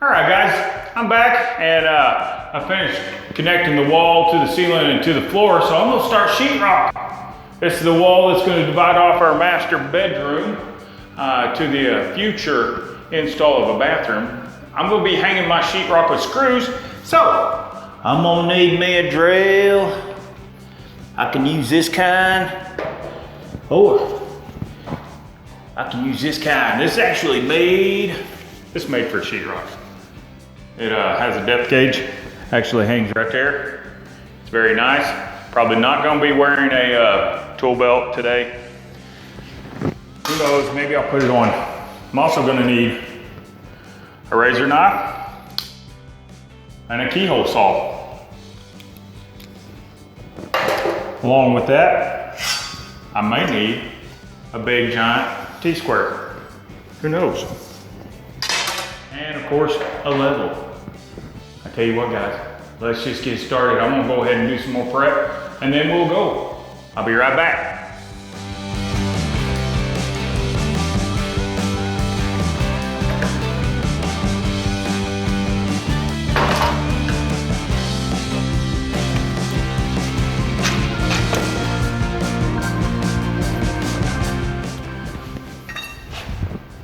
All right, guys, I'm back and I finished connecting the wall to the ceiling and to the floor, so I'm gonna start sheetrock. This is the wall that's gonna divide off our master bedroom to the future install of a bathroom. I'm gonna be hanging my sheetrock with screws, so I'm gonna need me a drill. I can use this kind, or I can use this kind. This is actually made, it's made for sheetrock. It has a depth gauge, actually hangs right there. It's very nice. Probably not gonna be wearing a tool belt today. Who knows, maybe I'll put it on. I'm also gonna need a razor knife and a keyhole saw. Along with that, I may need a big giant T-square. Who knows? And of course, a level. I tell you what, guys, let's just get started. I'm gonna go ahead and do some more prep and then we'll go. I'll be right back.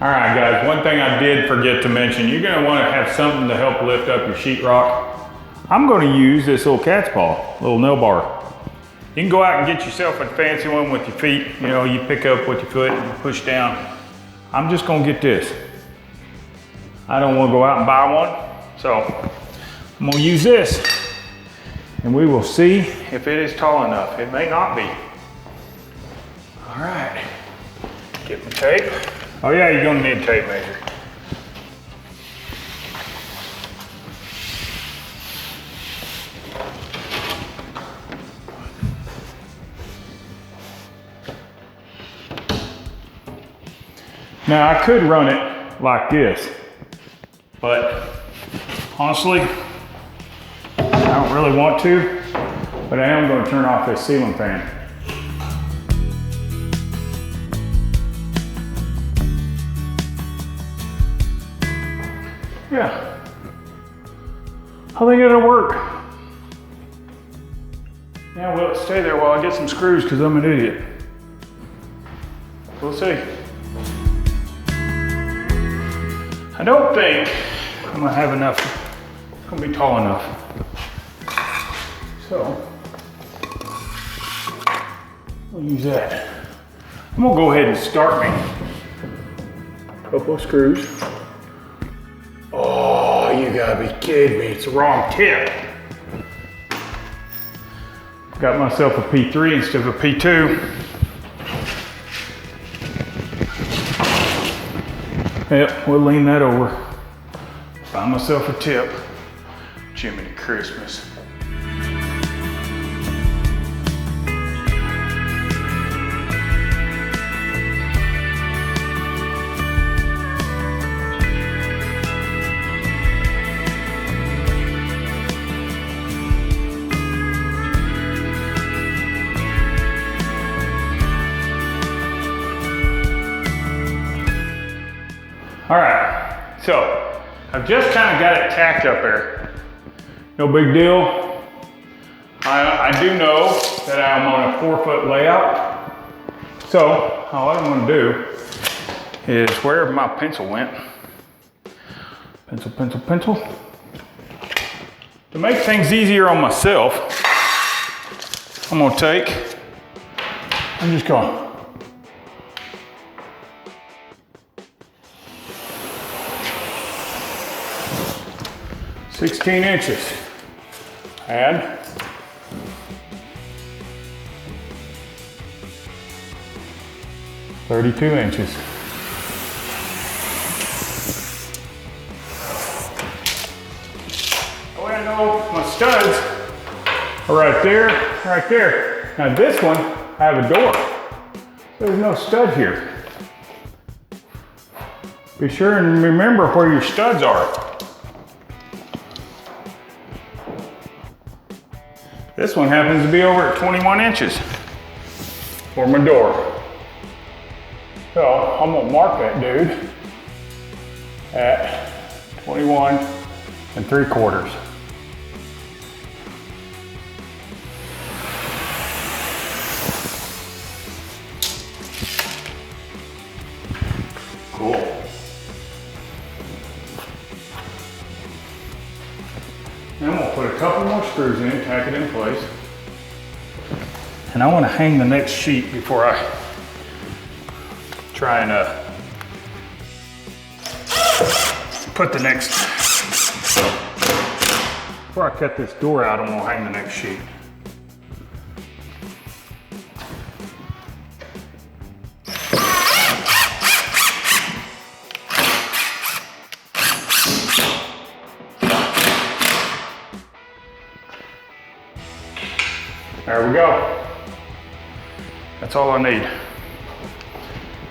All right, guys, one thing I did forget to mention, you're gonna wanna have something to help lift up your sheetrock. I'm gonna use this little cat's paw, little nail bar. You can go out and get yourself a fancy one with your feet. You know, you pick up with your foot and push down. I'm just gonna get this. I don't wanna go out and buy one, so I'm gonna use this and we will see if it is tall enough. It may not be. All right, get my tape. Oh yeah, you're gonna need a tape measure. Now I could run it like this, but honestly, I don't really want to, but I am gonna turn off this ceiling fan. Yeah, I think it'll work. Now will it stay there while I get some screws because I'm an idiot? We'll see. I don't think I'm gonna have enough. It's gonna be tall enough. So, we'll use that. I'm gonna go ahead and start me a couple of screws. Oh, you gotta be kidding me, it's the wrong tip. Got myself a P3 instead of a P2. Yep, we'll lean that over. Find myself a tip. Jiminy Christmas. All right, so I've just kind of got it tacked up there. No big deal. I do know that I'm on a 4-foot layout. So all I'm gonna do is wherever my pencil went, pencil. To make things easier on myself, I'm just going. "16 inches, add 32 inches. Oh, I know my studs are right there, right there. Now this one, I have a door. There's no stud here. Be sure and remember where your studs are. This one happens to be over at 21 inches for my door. So I'm gonna mark that dude at 21 3/4. Cool. Then we'll put a couple more screws in, tack it in place. And I want to hang the next sheet before I try and put the next, before I cut this door out, I'm going to hang the next sheet. There we go. That's all I need.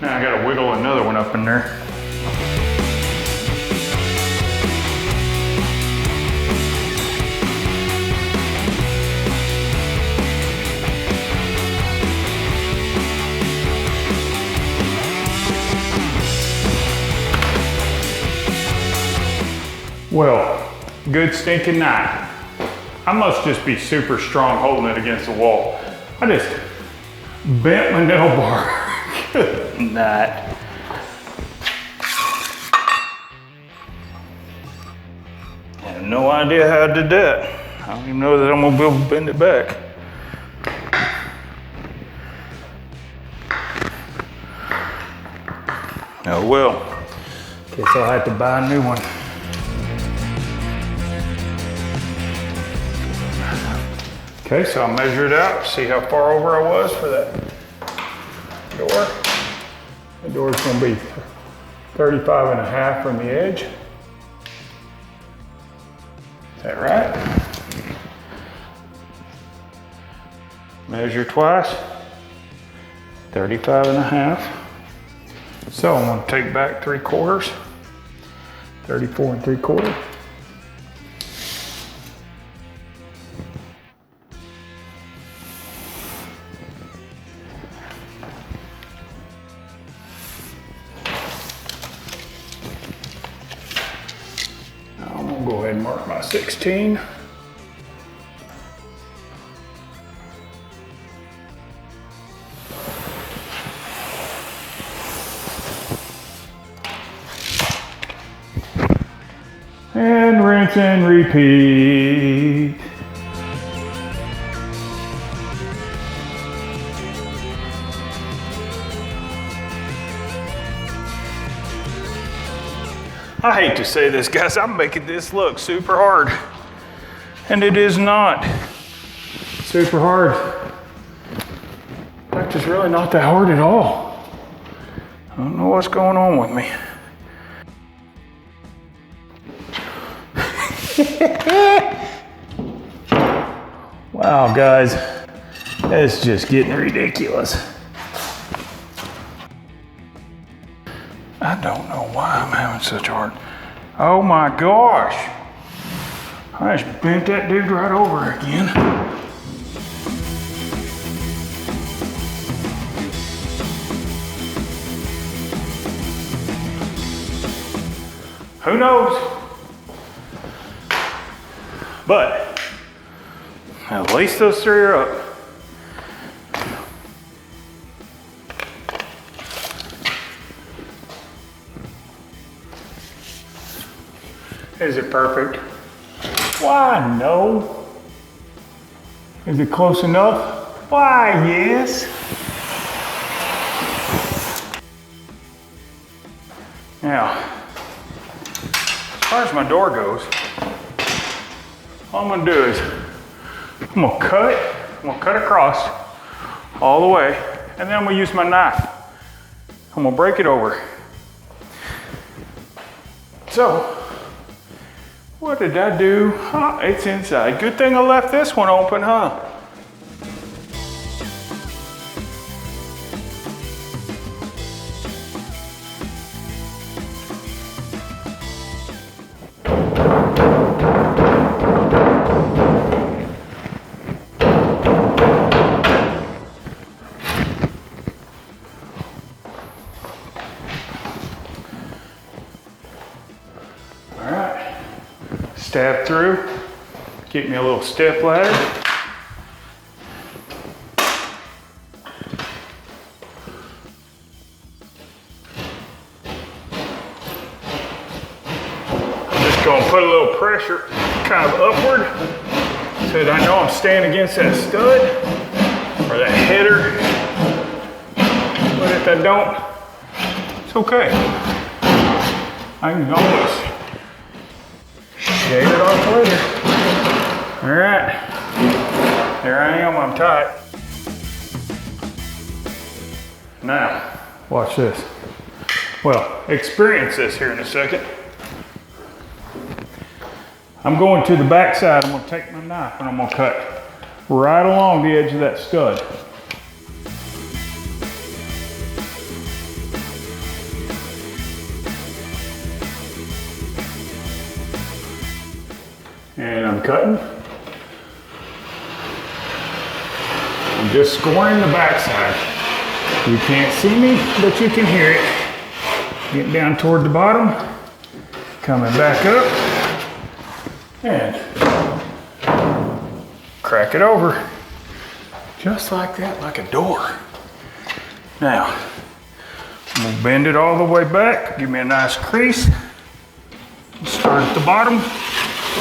Now I gotta wiggle another one up in there. Well, good stinking night. I must just be super strong holding it against the wall. I just bent my nail bar. Good night. I have no idea how I did that. I don't even know that I'm gonna be able to bend it back. Oh well, guess I'll have to buy a new one. Okay, so I'll measure it out, see how far over I was for that door. The door's gonna be 35.5 from the edge. Is that right? Measure twice, 35.5. So I'm gonna take back 3/4, 34 3/4. Go ahead and mark my 16. And rinse and repeat. I hate to say this, guys, I'm making this look super hard. And it is not super hard. In fact, it's really not that hard at all. I don't know what's going on with me. Wow, guys, it's just getting ridiculous. I don't know why I'm having such hard. Oh my gosh. I just bent that dude right over again. Who knows? But at least those three are up. Is it perfect? Why, no. Is it close enough? Why, yes. Now, as far as my door goes, all I'm gonna do is I'm gonna cut across all the way, and then I'm gonna use my knife. I'm gonna break it over. So, what did I do? Oh, it's inside. Good thing I left this one open, huh? All right. Stab through, get me a little step ladder. Just gonna put a little pressure kind of upward so that I know I'm staying against that stud or that header. But if I don't, it's okay. I can always shave it off later. All right, there I am, I'm tight. Now, watch this. Well, experience this here in a second. I'm going to the back side. I'm gonna take my knife and I'm gonna cut right along the edge of that stud. And I'm cutting. I'm just scoring the backside. You can't see me, but you can hear it. Get down toward the bottom, coming back up, and crack it over. Just like that, like a door. Now, I'm gonna bend it all the way back, give me a nice crease. Start at the bottom.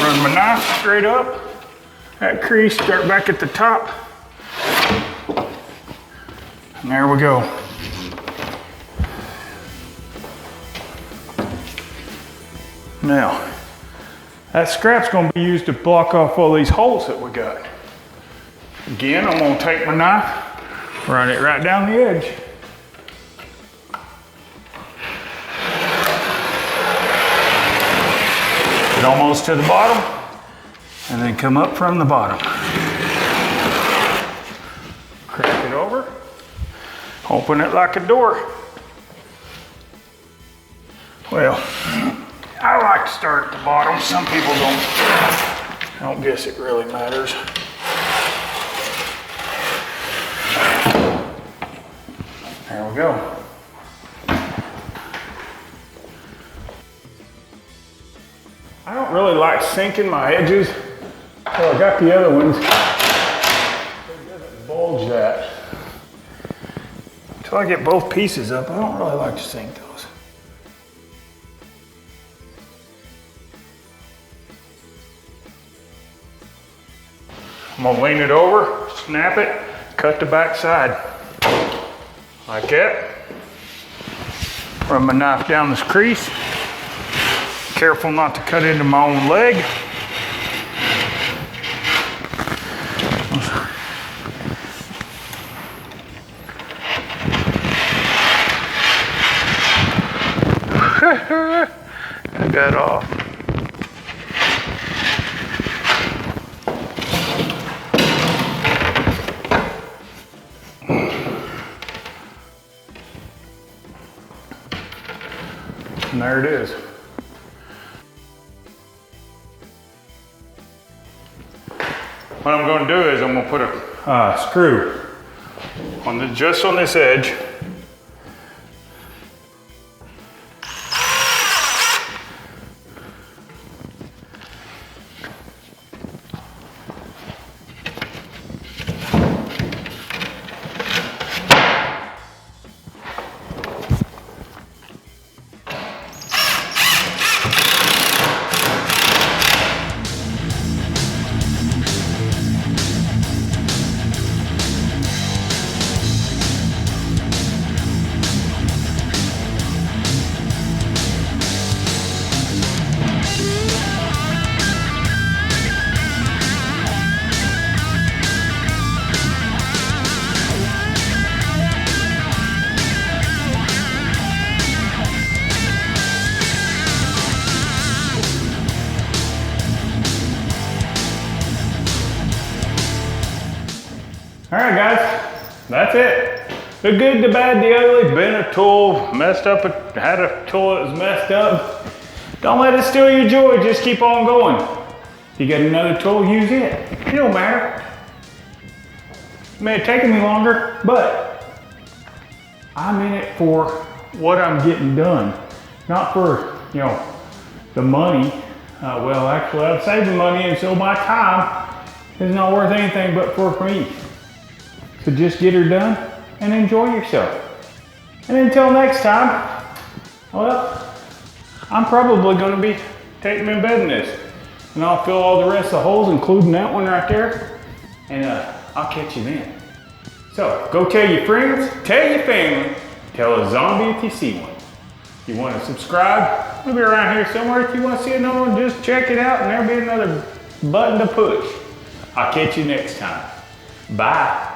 Run my knife straight up, that crease, start back at the top, and there we go. Now, that scrap's gonna be used to block off all these holes that we got. Again, I'm gonna take my knife, run it right down the edge. Get almost to the bottom, and then come up from the bottom. Crack it over, open it like a door. Well, I like to start at the bottom. Some people don't. I don't guess it really matters. There we go. I don't really like sinking my edges. So I got the other ones. It doesn't bulge that. Until I get both pieces up, I don't really like to sink those. I'm gonna lean it over, snap it, cut the back side. Like that. Run my knife down this crease. Careful not to cut into my own leg. I got off. And there it is. What I'm going to do is I'm going to put a screw on just on this edge. All right, guys, that's it. The good, the bad, the ugly, been a tool, messed up, had a tool that was messed up. Don't let it steal your joy, just keep on going. If you get another tool, use it. It don't matter. It may have taken me longer, but I'm in it for what I'm getting done. Not for, the money. Well, actually, I'm saving money, and so my time is not worth anything but for me. So just get her done and enjoy yourself. And until next time, well, I'm probably going to be taking my bed in this. And I'll fill all the rest of the holes, including that one right there. And I'll catch you then. So go tell your friends, tell your family, tell a zombie if you see one. If you want to subscribe, we'll be around here somewhere. If you want to see another one, just check it out and there'll be another button to push. I'll catch you next time. Bye.